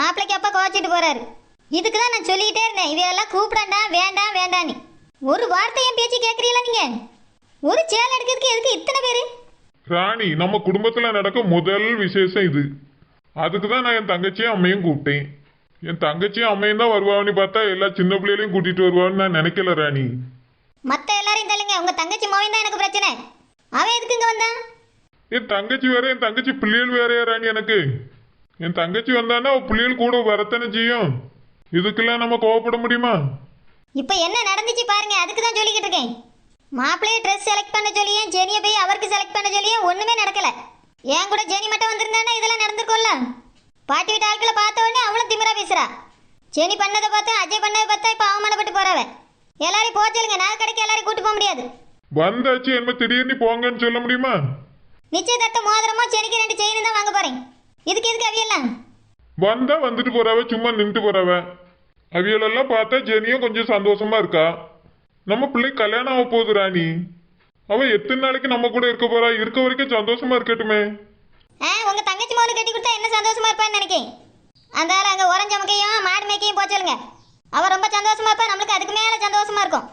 மாப்பிள்ளைக்கு அப்பா கோச்சிட்டு போறாரு. இதுக்கு தான் நான் சொல்லிக்கிட்டே இருந்தேன், இவையெல்லாம் கூப்பிடண்டா, வேண்டாம் வேண்டான்னு. ஒரு வார்த்தை என் பேச்சு கேட்குறீங்களா நீங்க? ஒரு சேலை எடுக்கிறதுக்கு எதுக்கு இத்தனை பேரு? ராணி, நம்ம குடும்பத்துல நடக்க முதல் விசேஷம் இது. அதுக்கு தான் நான் என் தங்கச்சியும் அம்மையும் கூப்பிட்டேன். என் தங்கச்சியும் அம்மையும் தான் வருவான்னு பார்த்தா எல்லா சின்ன பிள்ளைகளையும் கூட்டிட்டு வருவான்னு நான் நினைக்கல ராணி. மற்ற எல்லாரையும் தள்ளுங்க, உங்க தங்கச்சி மோவன் தான் எனக்கு பிரச்சனை. அவன் எதுக்கு இங்க வந்தான்? என் தங்கச்சி வேற, என் தங்கச்சி பிள்ளைகள் வேறையா ராணி எனக்கு. என் தங்கச்சி வந்தான்னா அவ பிள்ளைகள் கூட வரத்தானே செய்யும். இதுக்கெல்லாம் நம்ம கோவப்பட முடியுமா? இப்போ என்ன நடந்துச்சு பாருங்க, அதுக்கு தான் சொல்லிக்கிட்டு இருக்கேன். மாப்பிள்ளைய ட்ரெஸ் செலக்ட் பண்ண சொல்லியே, ஜெனியை போய் அவருக்கு செலக்ட் பண்ண சொல்லியே ஒண்ணுமே நடக்கல. ஏன் கூட ஜெனி மட்டும் வந்திருந்தானா இதெல்லாம் நடந்திருக்கும்ல. பாட்டி வீட்டு ஆட்களை பார்த்த உடனே அவளும் திமிரா பேசுறா. ஜெனி பண்ணதை பார்த்தா, அஜய் பண்ணதை பார்த்தா இப்போ அவமானப்பட்டு போறவ. எல்லாரையும் போக சொல்லுங்க, நான் கடைக்கு எல்லாரையும் கூட்டு போக முடியாது. வந்தாச்சு என்ன திடீர்னு போங்கன்னு சொல்ல முடியுமா? நிச்சயதார்த்த மோதிரமோ செனிக்கு 2 செயின் தான் வாங்க போறேன். இதுக்கு எதுக்கு அவியெல்லாம்? வந்தா வந்துட்டு போறவ, சும்மா நின்றுட்டு போறவ. அவியலெல்லாம் பார்த்தா ஜெனியும் கொஞ்சம் சந்தோஷமா இருக்கா. நம்ம பிள்ளை கல்யாணம் ஆக போகுது ராணி. அவ எத்தனை நாளைக்கு நம்ம கூட இருக்க போறா? இருக்க வரைக்கும் சந்தோஷமா இருக்கட்டுமே. உங்க தங்கச்சி மோனு கட்டி கொடுத்தா என்ன சந்தோஷமா இருப்பான்னு நினைக்கேன். அந்த ஆள் அங்க உரஞ்ச முக்கையும் மாடு மேய்க்கையும் போக சொல்லுங்க. அவ ரொம்ப சந்தோஷமா இருப்பா, நம்மளுக்கு அதுக்கு மேல சந்தோஷமா இருக்கும்.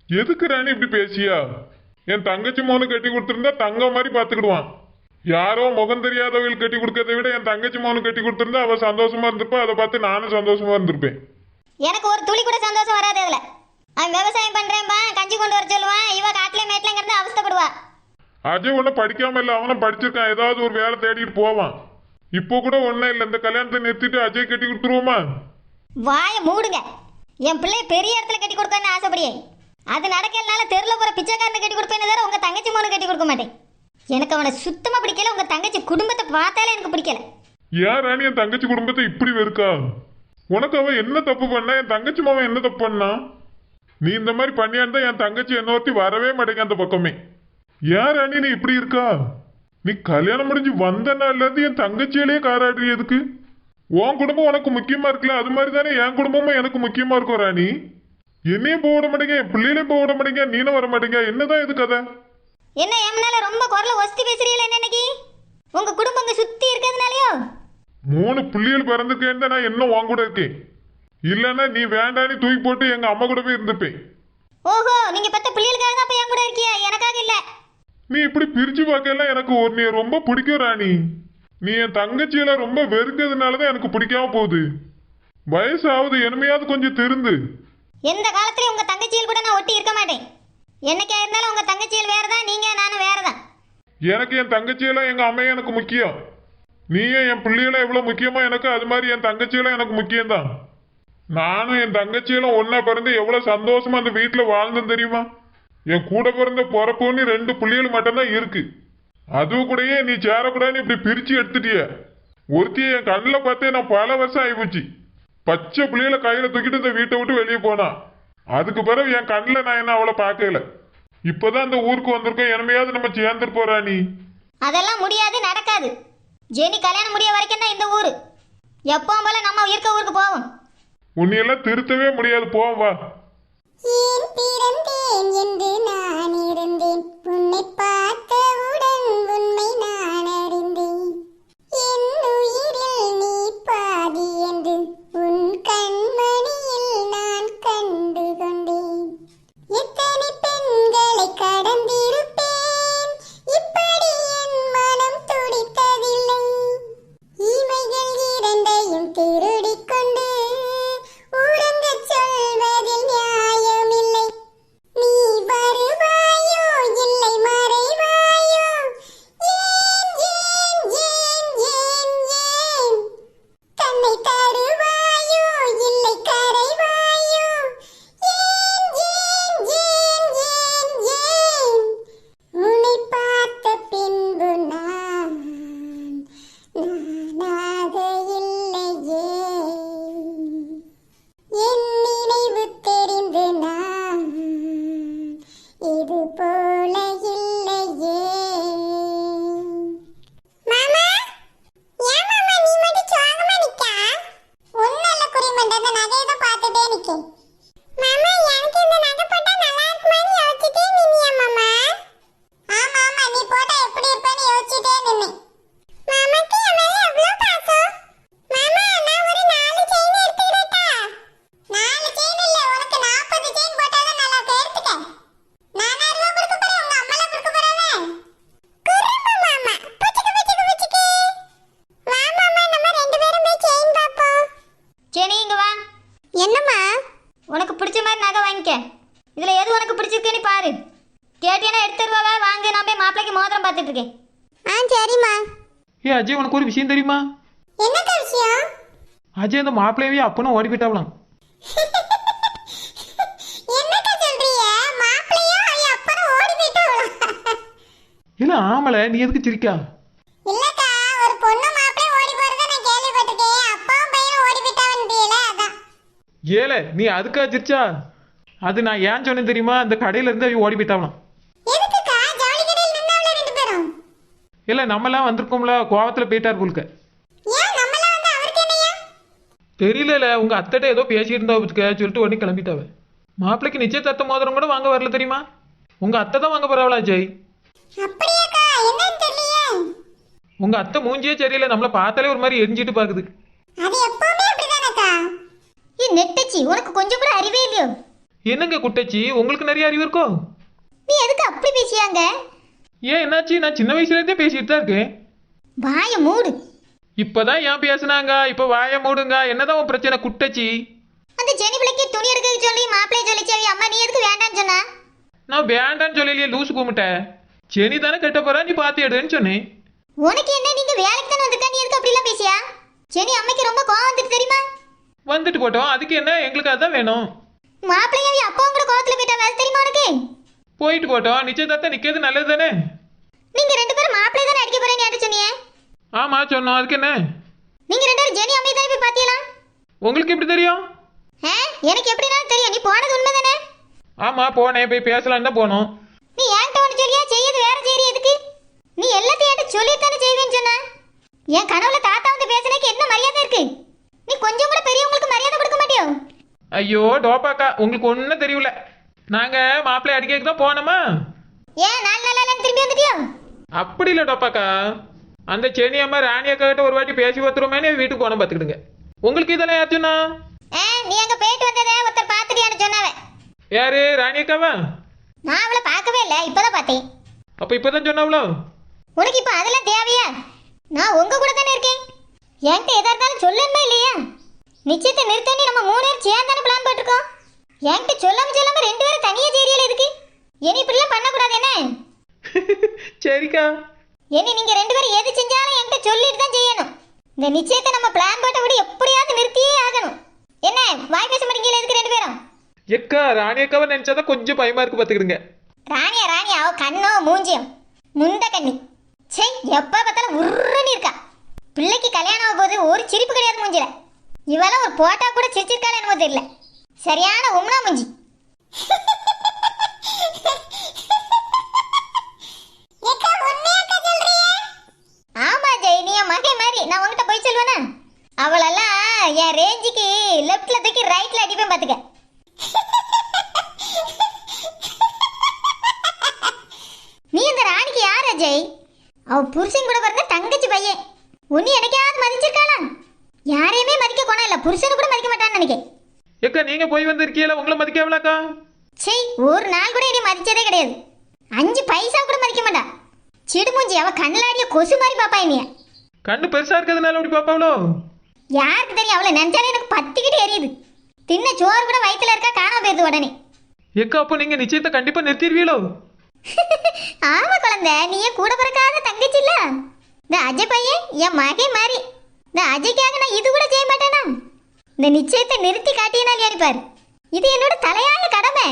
எதுக்கு ராணி இப்படி பேசியா? என் தங்கச்சி மோனு கட்டி கொடுத்துருந்தா தங்கம் மாதிரி பாத்துக்கிடுவான். யாரோ முகம் தெரியாதவர்கள் கட்டி கொடுக்கறதை விட என் தங்கச்சி மோனு கட்டி கொடுத்துருந்தா அவ சந்தோஷமா இருந்திருப்பா. அதை பார்த்து நானும் சந்தோஷமா இருந்திருப்பேன். எனக்கு ஒரு துளி கூட சந்தோஷம் வராது அதுல. அவன் விவசாயம் பண்றேன்பா, கஞ்சி கொண்டு வர சொல்லுவான். இவ காட்டுல மேட்ல கிடந்து அவஸ்தப்படுவா. அஜய் ஒன்னும் படிக்காம இல்ல, அவனும் படிச்சிருக்கான். ஏதாவது ஒரு வேலை தேடிட்டு போவான். இப்போ கூட ஒன்னும் இல்லை, இந்த கல்யாணத்தை நிறுத்திட்டு அஜய் கட்டி கொடுத்துருவோமா? வாய மூடுங்க. என் பிள்ளை பெரிய இடத்துல கட்டி கொடுக்கணும்னு ஆசைப்படியே. அது நடக்கலனால தெருல போற பிச்சைக்காரனை கட்டி கொடுப்பேன்னு தவிர உங்க தங்கச்சி மோனு கட்டி கொடுக்க மாட்டேன். எனக்கு அவனை சுத்தமா பிடிக்கல. உங்க தங்கச்சி குடும்பத்தை பார்த்தாலே எனக்கு பிடிக்கல. ஏன் ராணி என் தங்கச்சி குடும்பத்தை இப்படி வெறுக்கா? உனக்கு அவன் என்ன தப்பு பண்ணா? என் தங்கச்சி மாவன் என்ன தப்பு பண்ணா? நீ இந்த மாதிரி பண்ணியாந்தா என் தங்கச்சி என்னொருத்தி வரவே மாட்டேங்க அந்த பக்கமே. ஏன் ராணி நீ இப்படி இருக்கா? நீ கல்யாணம் முடிஞ்சு வந்த நாள்ல இருந்து என் தங்கச்சியிலேயே காராடுறி. எதுக்கு? உன் குடும்பம் உனக்கு முக்கியமா இருக்குல்ல, அது மாதிரி தானே என் குடும்பமும் எனக்கு முக்கியமா இருக்கும் ராணி. என்னையும் போக விட மாட்டேங்க, என் பிள்ளைகளையும் போக விட மாட்டேங்க, நீனும் வர மாட்டேங்க. என்னதான் இது கதை? என்ன எம்னால ரொம்ப குரல ஒஸ்தி பேசுறீங்களா இன்னைக்கு? உங்க குடும்பம் இங்க சுத்தி இருக்கிறதுனாலயோ? 3 பிள்ளைகள் பிறந்திருக்கேன்னு தான் நான் இன்னும் உன் கூட இருக்கேன். இல்லைன்னா நீ வேண்டான்னு தூக்கி போட்டு எங்க அம்மா கூட போய் இருந்துப்பேன். ஓஹோ, நீங்க பத்த பிள்ளைகளுக்காக தான் அப்ப என் கூட இருக்கியா, எனக்காக இல்ல. நீ இப்படி பிரிச்சு பார்க்கலாம் எனக்கு நீ ரொம்ப பிடிக்கும் ராணி. நீ என் தங்கச்சியில ரொம்ப வெறுக்கிறதுனாலதான் எனக்கு பிடிக்காம போகுது. வயசாவது என்னமையாவது கொஞ்சம் திருந்து. எந்த காலத்திலயும் உங்க தங்கச்சியில் கூட நான் ஒட்டி இருக்க மாட்டேன். என்னைக்கா இருந்தாலும் உங்க தங்கச்சியில் வேறதான், நீங்க நானும் வேறதான். எனக்கு என் தங்கச்சியெல்லாம் எங்க அம்மையும் எனக்கு முக்கியம். நீயும் என் பிள்ளைகளும் எவ்வளவு முக்கியமா எனக்கு, அது மாதிரி என் தங்கச்சியெல்லாம் எனக்கு முக்கியம்தான். நானும் என் தங்கச்சியெல்லாம் ஒன்னா பிறந்து எவ்வளவு சந்தோஷமா அந்த வீட்டுல வாழ்ந்தேன் தெரியுமா? என் கூட பிறந்த பொறப்புன்னு 2 பிள்ளைகள் மட்டும்தான் இருக்கு. அதுவும் கூடயே நீ சேரக்கூடாதுன்னு இப்படி பிரிச்சு எடுத்துட்டிய. ஒருத்திய என் கண்ணில் பார்த்தே நான் பல வருஷம் ஆயிப்போச்சு. பச்சை பிள்ளைகளை கையில தூக்கிட்டு இந்த வீட்டை விட்டு வெளியே போனா. அதுக்கு பிறகு என் கண்ணில் நான் என்ன அவளை பார்க்கல. இப்பதான் அந்த ஊருக்கு வந்திருக்கோம், என்னமையாவது நம்ம சேர்ந்துட்டு போறா நீ. அதெல்லாம் முடியாது, நடக்காது. ஜெனி கல்யாணம் முடிய வரைக்கும் தான் இந்த ஊரு. எப்பவும் போல நம்ம இருக்க ஊருக்கு போவோம். உன்னையெல்லாம் திருத்தவே முடியாது, போவோம் வா. ஏன் பிறந்தேன் என்று நான் இருந்தேன், உன்னை பார்த்தவுடன் உண்மை நான் அறிந்தேன். என் உயிரில் நீ பாதி என்று உன் கண்மணியில் நான் கண்டு கொண்டேன். எத்தனை பெண்களை கடந்திருப்பேன், இப்படி என் மனம் துடித்ததில்லை. இமைகள் இரண்டையும் திருடிக் கொண்டு உறங்கச் சொல்வதில் நியாயமில்லை. நீ உனக்கு பிடிச்சிருக்கேன்னு பாரு. கேட்டீங்கன்னா எடுத்து தருவாவா? வாங்க, நான் போய் மாப்பிள்ளைக்கு மோதிரம் பார்த்துட்டு இருக்கேன். சரிம்மா. ஏ அஜய், உனக்கு ஒரு விஷயம் தெரியுமா? என்னக்கா விஷயம்? அஜய் அந்த மாப்பிள்ளையே அப்பனும் ஓடி போயிட்டாவலாம். என்னக்கா சொல்றீங்க? மாப்பிள்ளையா ஐயா அப்பறம் ஓடி போயிட்டாங்களா? இல்ல ஆமல, நீ எதுக்கு சிரிக்கா? இல்லக்கா, ஒரு பொண்ணு மாப்பிள்ளை ஓடி போறத நான் கேள்விப்பட்டிருக்கேன். அப்பாவும் பையனும் ஓடி போயிட்டாவன்றீல, அதான். ஏல நீ அதுக்கா சிரிச்சா? அது நான் ஏன் சொன்னேன் தெரியுமா? அந்த கடையில இருந்து அவ ஓடி போயிட்டாவலாம். எதுக்குக்கா ஜவுளி கடையில் நின்னாவல ரெண்டு பேரும்? இல்ல நம்மலாம் வந்திருக்கோம்ல, கோவத்துல போயிட்டார் போலுக்க. ஏன் நம்மள வந்து அவருக்கு என்னையா? தெரியல, உங்க அத்தைட்ட ஏதோ பேசிட்டு இருந்தா சொல்லிட்டு உடனே கிளம்பிட்டாவ. மாப்பிள்ளைக்கு நிச்சயதார்த்த மோதிரம் கூட வாங்க வரல தெரியுமா? உங்க அத்தை தான் வாங்க போறாவளா அஜய்? அப்படியாக்கா? என்னன்னு தெரியலையே. உங்க அத்தை மூஞ்சியே சரியில்லை, நம்மள பார்த்தாலே ஒரு மாதிரி எரிஞ்சிட்டு பாக்குது. அது எப்பவுமே அப்படிதானக்கா? நெட்டச்சி, உனக்கு கொஞ்சம் கூட அறிவே இல்லையோ? என்னங்க குட்டச்சி, உங்களுக்கு நிறைய அறிவு இருக்கோ? நீ எதுக்கு அப்படி பேசியாங்க? ஏன் என்னாச்சு? நான் சின்ன வயசுல இருந்தே பேசிட்டு தான் இருக்கேன். வாய மூடு. இப்பதான் ஏன் பேசுனாங்க? இப்ப வாய மூடுங்க. என்னதான் உன் பிரச்சனை குட்டச்சி? அந்த ஜெனி பிள்ளைக்கு துணி எடுக்க சொல்லி மாப்பிள்ளைய சொல்லிச்சாவி. அம்மா நீ எதுக்கு வேண்டான்னு சொன்னா? நான் வேண்டான்னு சொல்லலையே, லூசு கூமிட்ட. செனி தானே கட்ட போறா, நீ பாத்து எடுன்னு சொன்னேன். உனக்கு என்ன? நீங்க வேலைக்கு தானே வந்திருக்கா, நீ எதுக்கு அப்படிலாம் பேசியா? ஜெனி அம்மைக்கு ரொம்ப கோவம் வந்துட்டு தெரியுமா? வந்துட்டு போட்டோம், அதுக்கு என்ன? எங்களுக்கு அதான் வேணும். மாப்பிள்ளையாவி அப்பாவும் கூட கோவத்துல போயிட்டா, வேலை தெரியுமா உனக்கு? போயிட்டு போட்டோம், நிச்சயதார்த்தம் நிக்கிறது நல்லது தானே? நீங்க ரெண்டு பேரும் மாப்பிள்ளை தானே அடிக்க போறேன்னு யார்ட்ட சொன்னீங்க? ஆமா சொன்னோம், அதுக்கு என்ன? நீங்க ரெண்டு பேரும் ஜெனி அம்மையை தானே போய் பாத்தீங்களா? உங்களுக்கு எப்படி தெரியும்? எனக்கு எப்படினாலும் தெரியும். நீ போனது உண்மை தானே? ஆமா போனேன், போய் பேசலான்னு தான் போனோம். நீ ஏன்ட்ட ஒன்று சொல்லியா, செய்யது வேற செய்யறி எதுக்கு? நீ எல்லாத்தையும் என்கிட்ட சொல்லித்தானே செய்வேன்னு சொன்ன. என் கனவுல தாத்தா வந்து பேசுனதுக்கு என்ன மரியாதை இருக்கு? நீ கொஞ்சம் கூட பெரியவங்களுக்கு மரியாதை கொடுக்க மாட்டியோ? ஐயோ டோப்பாக்கா, உங்களுக்கு ஒன்றும் தெரியல. நாங்க மாப்பிள்ளை அடிக்கிறதுக்கு தான் போனோமா? ஏன் 4 நாளா திரும்பி வந்துட்டியோ? அப்படி இல்லை டோப்பாக்கா, அந்த செனி அம்மா ராணி அக்கா கிட்ட ஒரு வாட்டி பேசி பார்த்துருமேனே வீட்டுக்கு போன பார்த்துக்கிடுங்க. உங்களுக்கு இதெல்லாம் யாச்சுன்னா? நீ அங்க போயிட்டு வந்ததே ஒருத்தர் பார்த்துட்டியான்னு சொன்னாவே. யாரு? ராணி அக்காவா? நான் அவளை பார்க்கவே இல்லை, இப்பதான் பார்த்தேன். அப்ப இப்பதான் சொன்னாவளோ? உனக்கு இப்ப அதெல்லாம் தேவையா? நான் உங்க கூட தானே இருக்கேன். என்கிட்ட எதா இருந்தாலும் சொல்லணுமா இல்லையா? நிச்சயத்தை நிறுத்தணி நம்ம 3 பேரும் சேர்ந்தானே பிளான் போட்டிருக்கோம். என்கிட்ட சொல்லாம 2 பேரும் தனியா செய்யல எதுக்கு? இனி இப்படிலாம் பண்ணக்கூடாது என்ன? சரிக்கா. இனி நீங்க 2 பேரும் எது செஞ்சாலும் என்கிட்ட சொல்லிட்டு தான் செய்யணும். இந்த நிச்சயத்தை நம்ம பிளான் போட்டபடி எப்படியாவது நிறுத்தியே ஆகணும். என்ன வாய் பேச மாட்டீங்களா எதுக்கு 2 பேரும்? எக்கா ராணி அக்காவை நினைச்சாதான் கொஞ்சம் பயமா இருக்கு பார்த்துக்கிடுங்க. ராணியா அவ கண்ணோ மூஞ்சியம் முந்த கண்ணி. சே, எப்ப பார்த்தாலும் உருன்னு இருக்கா. பிள்ளைக்கு கல்யாணம் ஆகும் போது ஒரு சிரிப்பு கிடையாது மூஞ்சில. இவெல்லாம் ஒரு போட்டா கூட சிரிச்சிருக்காள் என்னமோ தெரியல. சரியான உம்னா மூஞ்சி. ஆமா ஜெய், நீ என் மகை மாதிரி. நான் உங்ககிட்ட போய் சொல்லுவேனா? அவளெல்லாம் என் ரேஞ்சுக்கு லெப்ட்ல தூக்கி ரைட்ல அடிப்பேன் பாத்துக்க. நீ இந்த ராணிக்கு யார் அஜய்? அவ புருஷன் கூட பிறந்த தங்கச்சி பையன். உன்னை எனக்காவது மதிச்சிருக்காளா? யாரையுமே மதிக்க கோணம் இல்ல, புருஷனு கூட மதிக்க மாட்டான்னு நினைக்கிறேன். எக்கா நீங்க போய் வந்திருக்கீங்களா, உங்களை மதிக்காவலாக்கா? சரி, ஒரு நாள் கூட நீ மதிச்சதே கிடையாது. 5 பைசா கூட மதிக்க மாட்டா. சிடுமூஞ்சி, அவ கண்ணாடிய கொசு மாதிரி பாப்பா. என்னைய கண்ணு பெருசா இருக்கிறதுனால அப்படி பாப்பாவளோ? யாருக்கு தெரியும்? அவளை நினைச்சாலே எனக்கு பத்திக்கிட்டு எரியுது. தின்ன சோறு கூட வயிற்றுல இருக்கா, காணாம போயிருது உடனே. எக்கா அப்போ நீங்க நிச்சயத்தை கண்டிப்பா நிறுத்திடுவீங்களோ? ஆமா குழந்தை, நீயே கூட பிறக்காத தங்கச்சி இல்ல. இந்த அஜய் பையன் என் மகை மாதிரி. இந்த அஜய்க்காக நான் இது கூட செய்ய மாட்டேனா? இந்த நிச்சயத்தை நிறுத்தி காட்டியனால் ஏறிப்பாரு. இது என்னோட தலையாய கடமை.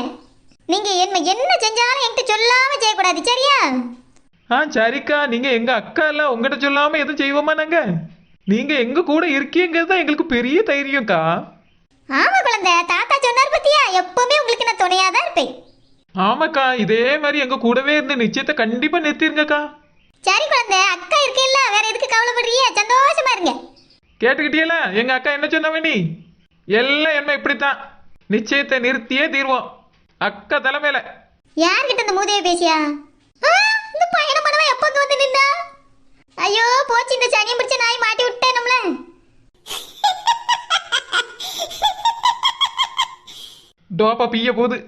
நீங்க என்ன செஞ்சாலும் என்கிட்ட சொல்லாம செய்யக்கூடாது, சரியா? சரிக்கா, நீங்க எங்க அக்கா இல்ல, உங்ககிட்ட சொல்லாம எதுவும் செய்வோமா நாங்க? நீங்க எங்க கூட இருக்கீங்கிறது தான் எங்களுக்கு பெரிய தைரியம்க்கா. ஆமா குழந்தை, தாத்தா சொன்னார் பத்தியா, எப்பவுமே உங்களுக்கு நான் துணையா தான் இருப்பேன். ஆமாக்கா, இதே மாதிரி எங்க கூடவே இருந்து நிச்சயத்தை கண்டிப்பா நிறுத்திருங்கக்கா. சரி குழந்தை, அக்கா இருக்கேல்ல, வேற எதுக்கு கவலைப்படுறீங்க? சந்தோஷமா இருங்க. கேட்டுக்கிட்டியல எங்க அக்கா என்ன சொன்னவ? நீ எல்லாம் என்ன இப்படித்தான், நிச்சயத்தை நிறுத்தியே தீர்வோம் அக்கா தலைமையில. யார்கிட்ட இந்த மூதைய பேசியா? இந்த பையனை மனவன் எப்போ வந்து நின்னா? ஐயோ போச்சு, இந்த சனியம் பிடிச்ச நாய் மாட்டி விட்டேன் நம்மள. டோப்பா பிய போகுது.